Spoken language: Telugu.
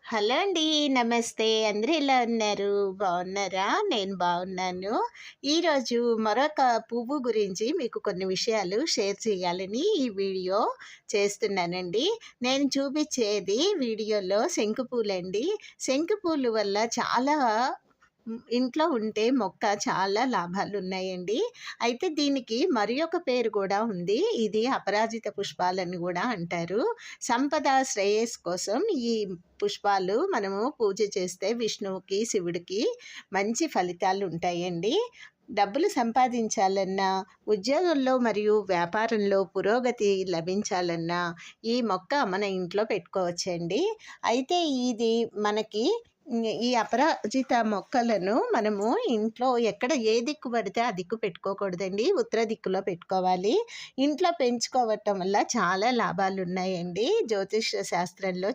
హలో అండి. నమస్తే. అందరూ ఎలా ఉన్నారు? బావున్నారా? నేను బావున్నాను. ఈరోజు మరొక పువ్వు గురించి మీకు కొన్ని విషయాలు షేర్ చేయాలని ఈ వీడియో చేస్తున్నానండి. నేను చూపిచ్చేది వీడియోలో శంకుపూలండి. శంకుపూలు వల్ల చాలా ఇంట్లో ఉంటే మొక్క చాలా లాభాలున్నాయండి. అయితే దీనికి మరి ఒక పేరు గూడా ఉంది. ఇది అపరాజిత పుష్పాలని గూడా అంటారు. సంపద, శ్రేయస్సు కోసం ఈ పుష్పాలు మనము పూజ చేస్తే విష్ణువుకి, శివుడికి మంచి ఫలితాలుంటాయండి. డబ్బులు సంపాదించాలన్నా, ఉద్యోగంలో మరియు వ్యాపారంలో పురోగతి లభించాలన్నా ఈ మొక్క మన ఇంట్లో పెట్టుకోవచ్చండి. అయితే ఇది మనకి ఈ అపరాజిత మొక్కలను మనము ఇంట్లో ఎక్కడ ఏ దిక్కు పడితే ఆ దిక్కు పెట్టుకోకూడదండి. ఉత్తర దిక్కులో పెట్టుకోవాలి. ఇంట్లో పెంచుకోవటం వల్ల చాలా లాభాలున్నాయండి. జ్యోతిష శాస్త్రంలో